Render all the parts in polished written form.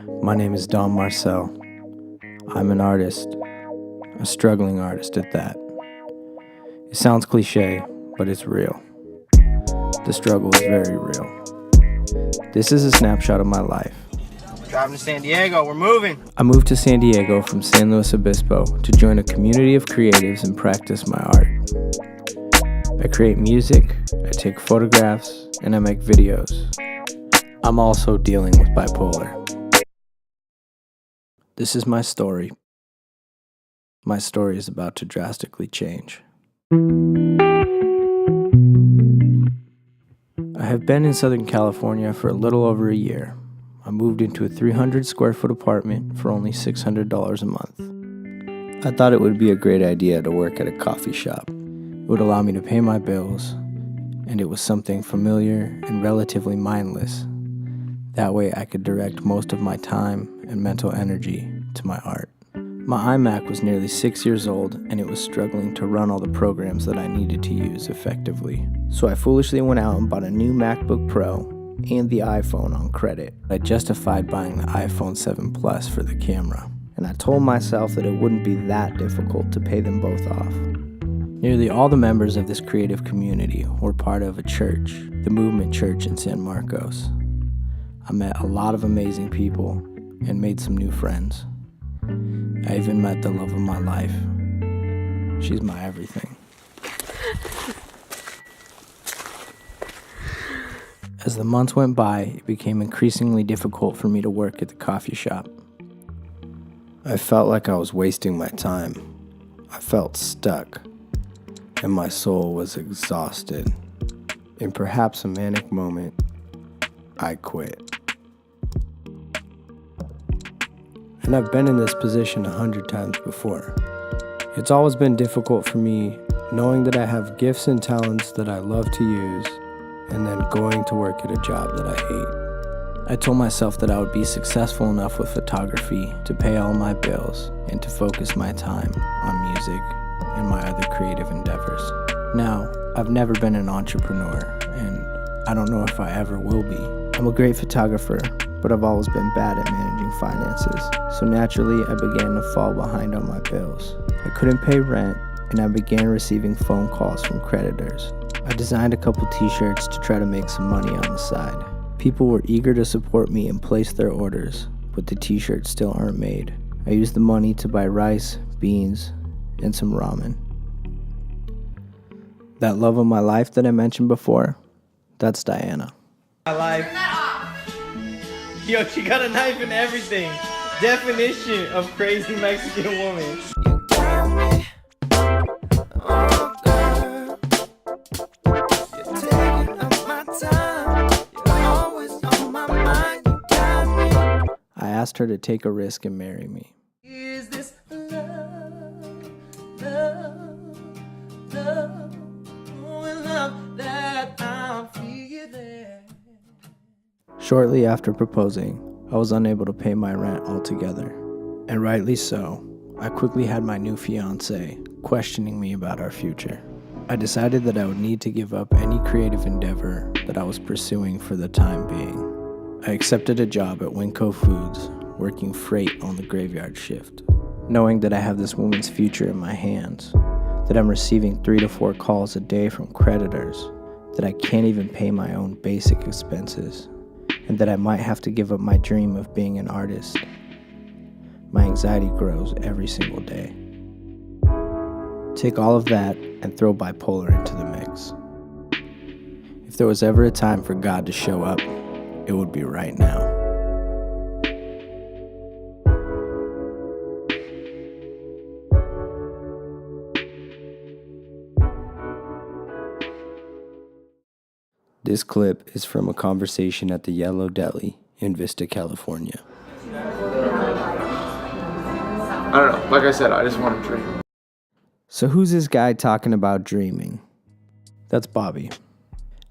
My name is Don Marcel. I'm an artist, a struggling artist at that. It sounds cliche, but it's real. The struggle is very real. This is a snapshot of my life. Driving to San Diego, we're moving. I moved to San Diego from San Luis Obispo to join a community of creatives and practice my art. I create music, I take photographs, and I make videos. I'm also dealing with bipolar. This is my story. My story is about to drastically change. I have been in Southern California for a little over a year. I moved into a 300 square foot apartment for only $600 a month. I thought it would be a great idea to work at a coffee shop. It would allow me to pay my bills, and it was something familiar and relatively mindless. That way I could direct most of my time and mental energy to my art. My iMac was nearly 6 years old, and it was struggling to run all the programs that I needed to use effectively. So I foolishly went out and bought a new MacBook Pro and the iPhone on credit. I justified buying the iPhone 7 Plus for the camera, and I told myself that it wouldn't be that difficult to pay them both off. Nearly all the members of this creative community were part of a church, the Movement Church in San Marcos. I met a lot of amazing people and made some new friends. I even met the love of my life. She's my everything. As the months went by, it became increasingly difficult for me to work at the coffee shop. I felt like I was wasting my time. I felt stuck, and my soul was exhausted. In perhaps a manic moment, I quit. And I've been in this position 100 times before. It's always been difficult for me knowing that I have gifts and talents that I love to use, and then going to work at a job that I hate. I told myself that I would be successful enough with photography to pay all my bills and to focus my time on music and my other creative endeavors. Now, I've never been an entrepreneur, and I don't know if I ever will be. I'm a great photographer, but I've always been bad at managing finances, so naturally I began to fall behind on my bills. I couldn't pay rent, and I began receiving phone calls from creditors. I designed a couple t-shirts to try to make some money on the side. People were eager to support me and place their orders, but the t-shirts still aren't made. I used the money to buy rice, beans, and some ramen. That love of my life that I mentioned before, that's Diana. My life. Yo, she got a knife and everything. Definition of crazy Mexican woman. You got me. Oh, girl. You're taking up my time. You're always on my mind. You got me. I asked her to take a risk and marry me. Is this love, love, love, oh, love that I'm feeling? Shortly after proposing, I was unable to pay my rent altogether, and rightly so. I quickly had my new fiancé questioning me about our future. I decided that I would need to give up any creative endeavor that I was pursuing for the time being. I accepted a job at Winco Foods, working freight on the graveyard shift, knowing that I have this woman's future in my hands, that I'm receiving 3 to 4 calls a day from creditors, that I can't even pay my own basic expenses, and that I might have to give up my dream of being an artist. My anxiety grows every single day. Take all of that and throw bipolar into the mix. If there was ever a time for God to show up, it would be right now. This clip is from a conversation at the Yellow Deli in Vista, California. I don't know. Like I said, I just want to dream. So who's this guy talking about dreaming? That's Bobby.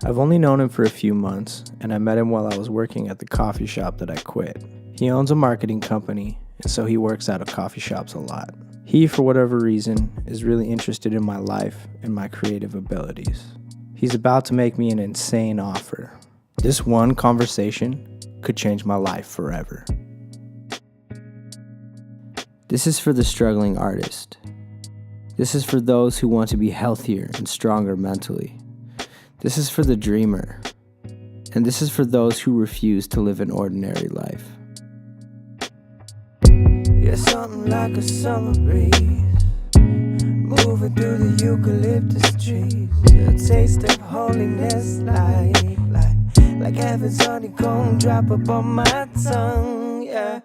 I've only known him for a few months, and I met him while I was working at the coffee shop that I quit. He owns a marketing company, and so he works out of coffee shops a lot. He, for whatever reason, is really interested in my life and my creative abilities. He's about to make me an insane offer. This one conversation could change my life forever. This is for the struggling artist. This is for those who want to be healthier and stronger mentally. This is for the dreamer. And this is for those who refuse to live an ordinary life. You're something like a summer breeze, moving through the eucalyptus trees. A taste of holiness, like heaven's honeycomb drop up on my tongue, yeah.